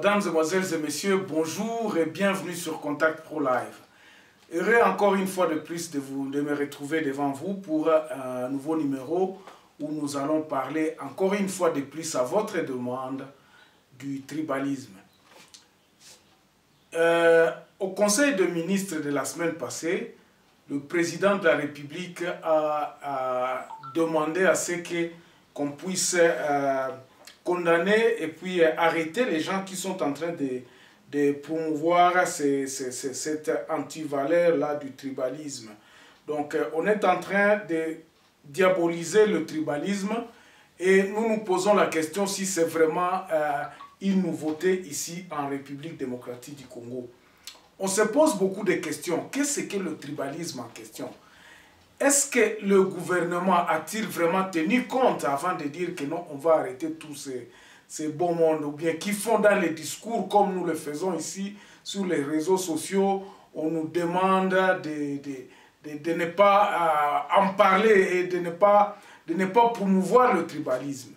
Mesdames, Mesdemoiselles et Messieurs, bonjour et bienvenue sur Contact Pro Live. Heureux encore une fois de plus de me retrouver devant vous pour un nouveau numéro où nous allons parler encore une fois de plus à votre demande du tribalisme. Au Conseil des ministres de la semaine passée, le président de la République a demandé à ce qu'on puisse condamner et puis arrêter les gens qui sont en train de promouvoir cette antivaleur-là du tribalisme. Donc, on est en train de diaboliser le tribalisme et nous nous posons la question si c'est vraiment une nouveauté ici en République démocratique du Congo. On se pose beaucoup de questions. Qu'est-ce que le tribalisme en question? Est-ce que le gouvernement a-t-il vraiment tenu compte avant de dire que non, on va arrêter tous ces bons mondes, ou bien qui font dans les discours comme nous le faisons ici sur les réseaux sociaux, on nous demande de ne pas en parler et de ne pas promouvoir le tribalisme.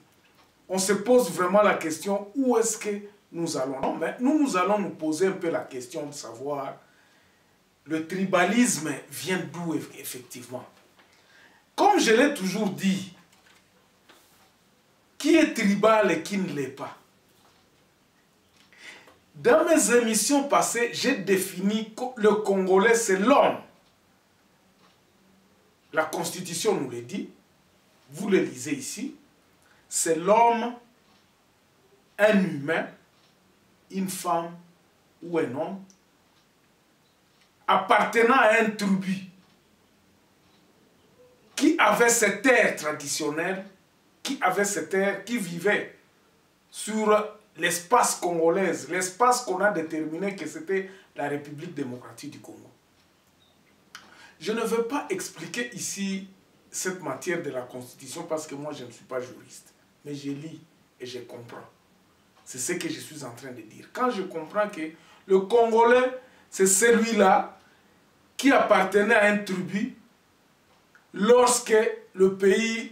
On se pose vraiment la question, où est-ce que nous allons? Non, mais nous allons nous poser un peu la question de savoir le tribalisme vient d'où effectivement. Comme je l'ai toujours dit, qui est tribal et qui ne l'est pas? Dans mes émissions passées, j'ai défini que le Congolais, c'est l'homme. La Constitution nous le dit, vous le lisez ici, c'est l'homme, un humain, une femme ou un homme, appartenant à un tribu qui avait cette terre traditionnelle, qui vivait sur l'espace congolais, l'espace qu'on a déterminé que c'était la République démocratique du Congo. Je ne veux pas expliquer ici cette matière de la Constitution parce que moi je ne suis pas juriste, mais je lis et je comprends. C'est ce que je suis en train de dire. Quand je comprends que le Congolais, c'est celui-là qui appartenait à un tribu lorsque le pays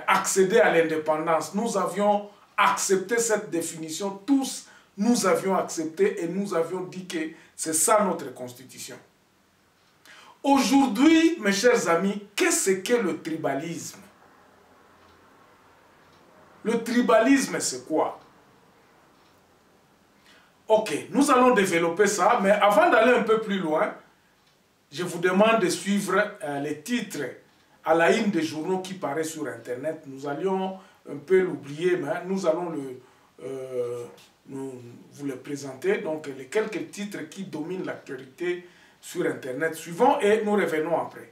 accédait à l'indépendance. Nous avions accepté cette définition, tous nous avions accepté et nous avions dit que c'est ça notre constitution. Aujourd'hui, mes chers amis, qu'est-ce que le tribalisme? Le tribalisme, c'est quoi? Ok, nous allons développer ça, mais avant d'aller un peu plus loin, je vous demande de suivre les titres à la une des journaux qui paraissent sur Internet. Nous allions un peu l'oublier, mais nous allons vous le présenter. Donc, les quelques titres qui dominent l'actualité sur Internet. Suivons et nous revenons après.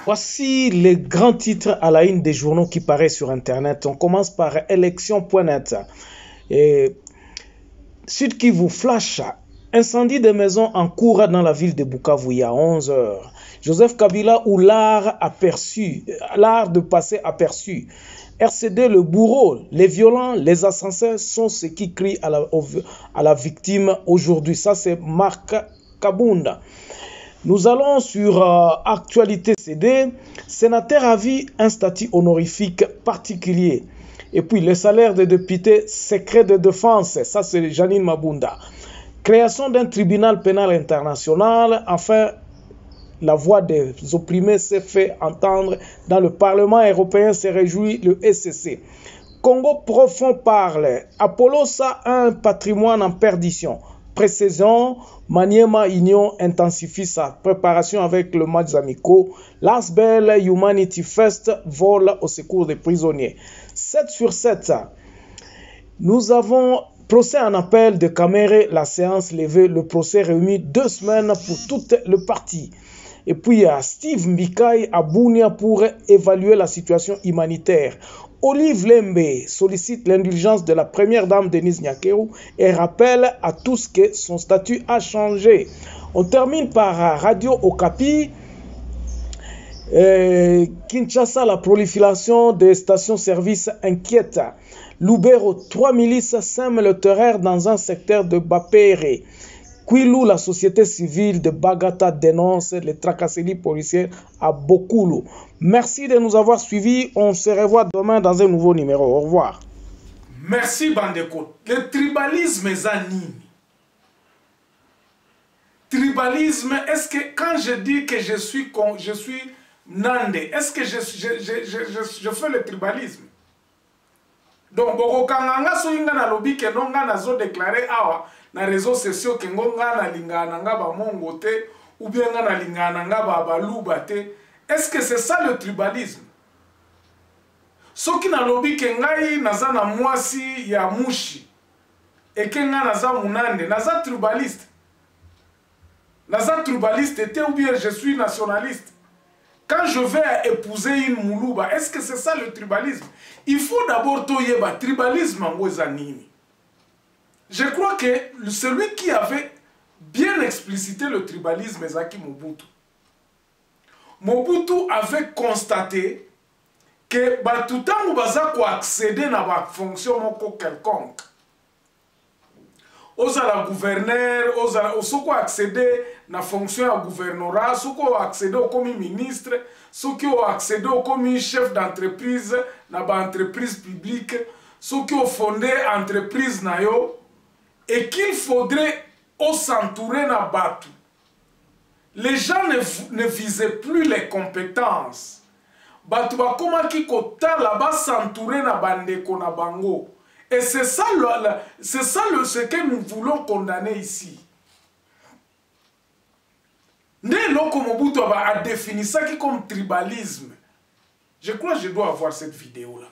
Voici les grands titres à la une des journaux qui paraissent sur Internet. On commence par élection.net. Sud Kivu flash. Incendie de maisons en cours dans la ville de Bukavu il y a 11 heures. Joseph Kabila ou l'art de passer aperçu. RCD le bourreau, les violents, les assassins sont ceux qui crient à la victime aujourd'hui. Ça c'est Marc Kabunda. Nous allons sur Actualité CD. Sénateur à vie, un statut honorifique particulier. Et puis le salaire des députés, secret de défense. Ça c'est Janine Mabunda. Création d'un tribunal pénal international, enfin, la voix des opprimés s'est fait entendre dans le Parlement européen, se réjouit le SCC. Congo profond parle, Apollosa a un patrimoine en perdition. Précision, Maniema Union intensifie sa préparation avec le match amicaux. Last Bell Humanity Fest vole au secours des prisonniers. 7 sur 7, nous avons... Procès en appel de Caméré, la séance levée, le procès remis 2 semaines pour tout le parti. Et puis à Steve Mbikai à Bunia pour évaluer la situation humanitaire. Olive Lembe sollicite l'indulgence de la première dame Denise Nyakeru et rappelle à tous que son statut a changé. On termine par Radio Okapi. Kinshasa, la prolifération des stations-service inquiète. Lubero, 3 milices sèment le terreur dans un secteur de Bapere. Kwilu, la société civile de Bagata dénonce les tracasseries policières à Bokulu. Merci de nous avoir suivis. On se revoit demain dans un nouveau numéro. Au revoir. Merci Bandeko. Le tribalisme est nini? Tribalisme, est-ce que quand je dis que je suis Nande, est-ce que je fais le tribalisme? Donc, bokokanganga soinga na lobi ke nonga na zo déclarer awa na réseaux sociaux ke ngonga na lingana nga ba mongo te ou bien nga na lingana nga ba baluba te. Est-ce que c'est ça le tribalisme? Soki na lobi ke ngai naza na mwasi ya mushi et ke nga naza munande, naza tribaliste. Naza tribaliste te ou bien je suis nationaliste. Quand je vais épouser une Moulouba, est-ce que c'est ça le tribalisme? Il faut d'abord toyeba tribalisme en Wezanini. Je crois que celui qui avait bien explicité le tribalisme est Zaki Mobutu. Mobutu avait constaté que tout temps où baza ko accéder à la fonction moko quelconque. Osala gouverneur, osoko accéder na fonction ya gouvernorat, soko accéder au comme ministre, soko accéder au comme chef d'entreprise na ba entreprise publique, soko fonder entreprise na yo, et qu'il faudrait s'entourer na batu. Les gens ne visaient plus les compétences. Batu ba koma ki kota là-bas s'entourer na bandeko na bango. Et c'est ça, ce que nous voulons condamner ici. Neloko Mobutu a défini ça comme tribalisme. Je crois que je dois avoir cette vidéo-là.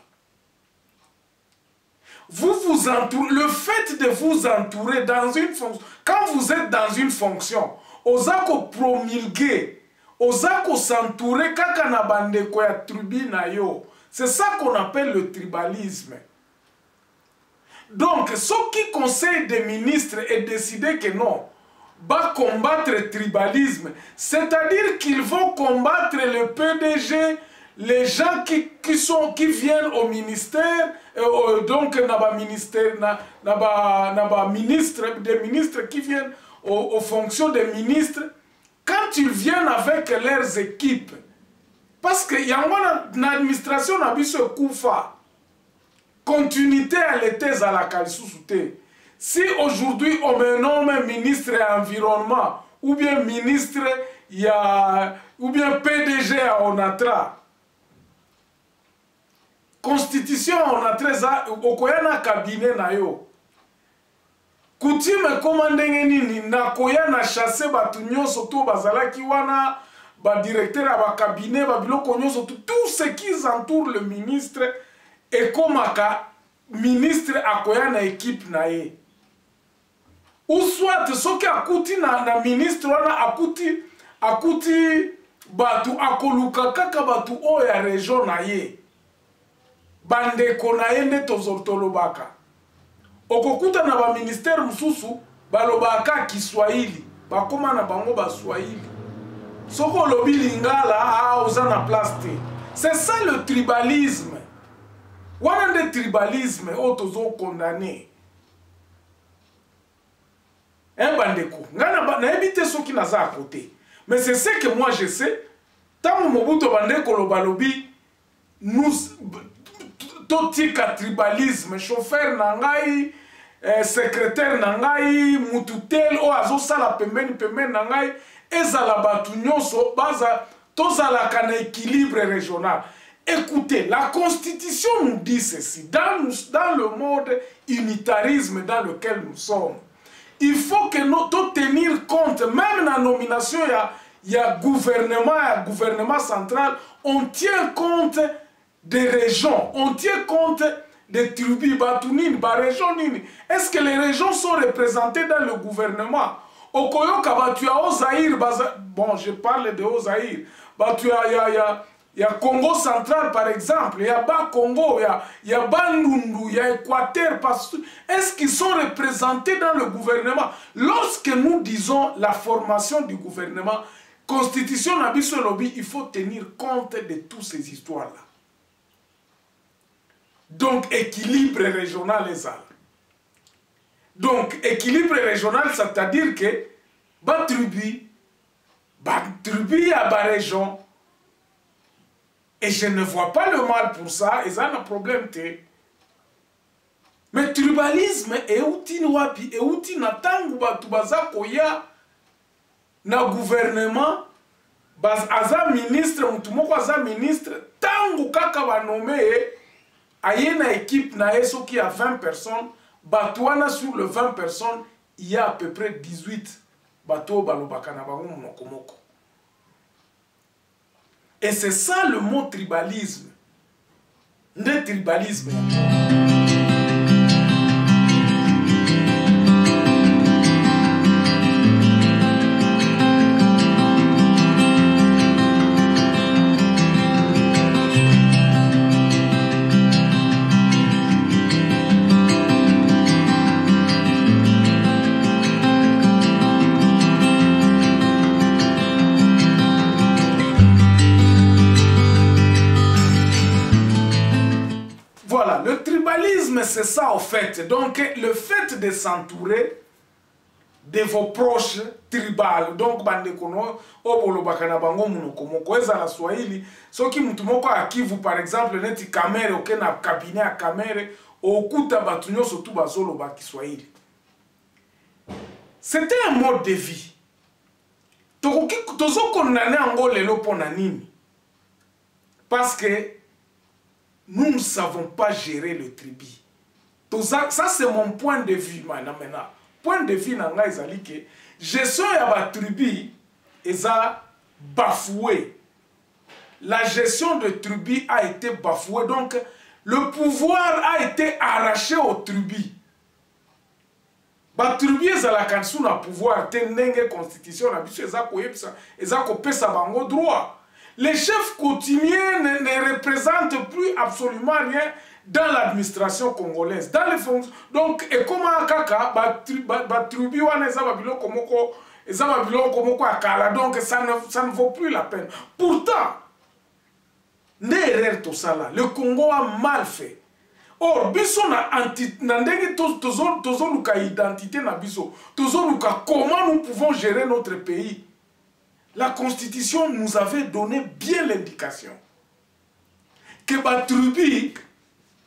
Vous entourez, le fait de vous entourer dans une fonction, quand vous êtes dans une fonction, osako promulguer, osako s'entourer, kakana bande ko ya tribu na yo. C'est ça qu'on appelle le tribalisme. Donc, ce qui conseille des ministres est décidé que non, va combattre le tribalisme, c'est-à-dire qu'ils vont combattre le PDG, les gens qui viennent au ministère, donc des ministres qui viennent aux fonctions des ministres, quand ils viennent avec leurs équipes, parce qu'il y a une administration qui a vu ce coup fa. Continuité à l'été à la Kalissousouté. Si aujourd'hui on me nomme ministre de l'environnement ou bien ministre ou bien PDG à Onatra, constitution à Onatra, okoyana cabinet na yo. Coutume commandé nini na koyana chasser batu nyonso to bazalaki wana ba directeur à ba cabinet ba biloko nyonso tout ce qui entoure le ministre. Et comme ministre akoya na équipe na ye. Ou soit ce qui akuti na ministre wana akuti batu akoluka kaka batu o ya région na ye. Bande kona yende tozolobaka. Okokuta na ba ministère mususu balobaka Kiswahili, bakoma na bango ba Swahili. Soko lobi lingala oza na place te. C'est ça le tribalisme. Wana de tribalisme otozo condamné. Bandeko, na ebite soki naza à côté. Mais c'est ce que moi je sais. Tant Mobutu bandeko lobalobi nous totika tribalisme, chauffeur nangai, secrétaire nangai, mututel o azo sala pembeni nangai, ezala batu nyonso baza tozala kana équilibre régional. Écoutez, la Constitution nous dit ceci. Dans le mode unitarisme dans lequel nous sommes, il faut que nous tenir compte, même dans la nomination, il y a gouvernement central, on tient compte des régions, on tient compte des tribus, Batunine, région. Est-ce que les régions sont représentées dans le gouvernement? Okoyoka, tu as Ozaïr, bon, je parle de Ozaïr, il y a Congo central par exemple, il y a Bas Congo, il y a Bandundu, il y a Équateur. Est-ce qu'ils sont représentés dans le gouvernement? Lorsque nous disons la formation du gouvernement, Constitution Nabiso Lobby, il faut tenir compte de toutes ces histoires-là. Donc, équilibre régional est ça. Donc, équilibre régional, c'est-à-dire que Bas tribu à Bas région. Et je ne vois pas le mal pour ça, et ça n'a problème. Mais tribalisme euti wapi euti na tangu batu baza koya na gouvernement aza ministre mutu moko aza ministre tangu kaka banome aye na équipe na eso qui a 20 personnes batu wana sur le 20 personnes il y a à peu près 18 batu balobaka na bango monoko moko. Et c'est ça le mot tribalisme. Le tribalisme. Voilà, le tribalisme c'est ça en fait. Donc le fait de s'entourer de vos proches tribales. Donc bande kono obolo bakana bango munoko moko eza na Swahili. Soki mutu moko akivu par exemple neti kamere oke na cabinet a kamere okuta batu nyoso tu bazolo ba Kiswahili. C'était un mode de vie. Tozo konane ango lelo pona nini? Parce que nous ne savons pas gérer le tribi. Ça c'est mon point de vue maintenant. Point de vue nanga ezali ke gestion ya ba tribi eza bafoué. La gestion de tribi a été bafouée, donc le pouvoir a été arraché au tribi. Ba tribi ezala kansu na pouvoir te ndenge constitution na biso eza koyebisa eza kopesa bango droit. Les chefs coutumiers ne représentent plus absolument rien dans l'administration congolaise. Dans les fonctions. Donc, et comment kaka, tribu wana eza babiloko moko akala. Donc, ça ne vaut plus la peine. Pourtant, tout ça là, le Congo a mal fait. Or, biso na ndenge tozo luka identité na biso, tozo luka comment nous pouvons gérer notre pays. La Constitution nous avait donné bien l'indication que les tribus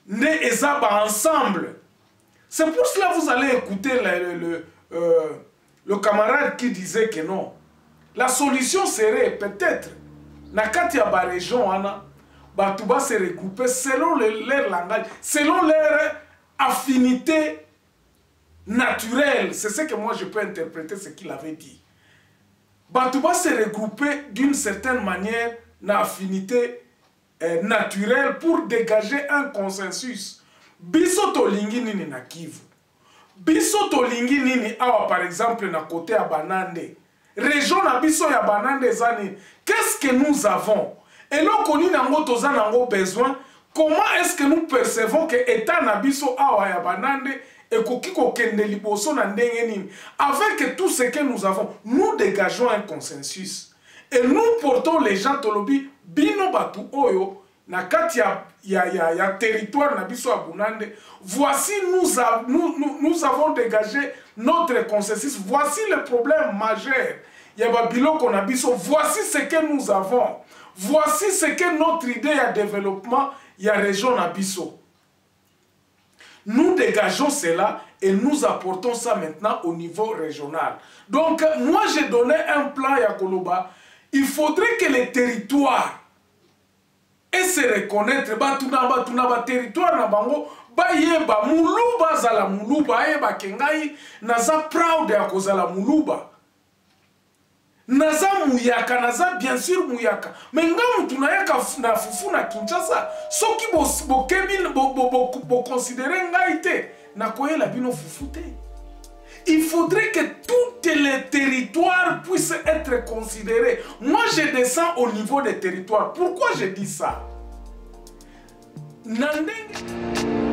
ne ensemble. C'est pour cela que vous allez écouter le camarade qui disait que non. La solution serait peut-être, dans la région, Batouba se regrouper selon leur langage, selon leur affinité naturelle. C'est ce que moi je peux interpréter ce qu'il avait dit. Batouba se regrouper d'une certaine manière dans l'affinité naturelle pour dégager un consensus. Biso tolingi nini na Kivu. Biso tolingi nini awa par exemple na côté à Banande. Région na biso ya Banande zani. Qu'est-ce que nous avons? Et là koni nango toza nango besoin. Comment est-ce que nous percevons que état na biso awa ya Banande et kokiko kende liboso na ndenge nini? Avec tout ce que nous avons, nous dégageons un consensus. Et nous portons les gens tolobi bino batu oyo na kati ya territoire na biso abunande. Voici nous avons dégagé notre consensus. Voici le problème majeur. Ya babiloko na biso. Voici ce que nous avons. Voici ce que notre idée de développement ya région na biso. Nous dégageons cela et nous apportons ça maintenant au niveau régional. Donc, moi, j'ai donné un plan à Koloba. Il faudrait que les territoires et se reconnaître. Ba territoire na bango ba yeba muluba zala muluba yeba kengai naza proud ya kozala muluba. Naza muyaka, naza bien sûr muyaka. Mais ngamu tunayaka na fufu na Kinshasa. Soki bo considérer ngaite na koye la bino fufute. Il faudrait que tous les territoires puissent être considérés. Moi je descends au niveau des territoires. Pourquoi je dis ça? Nandeng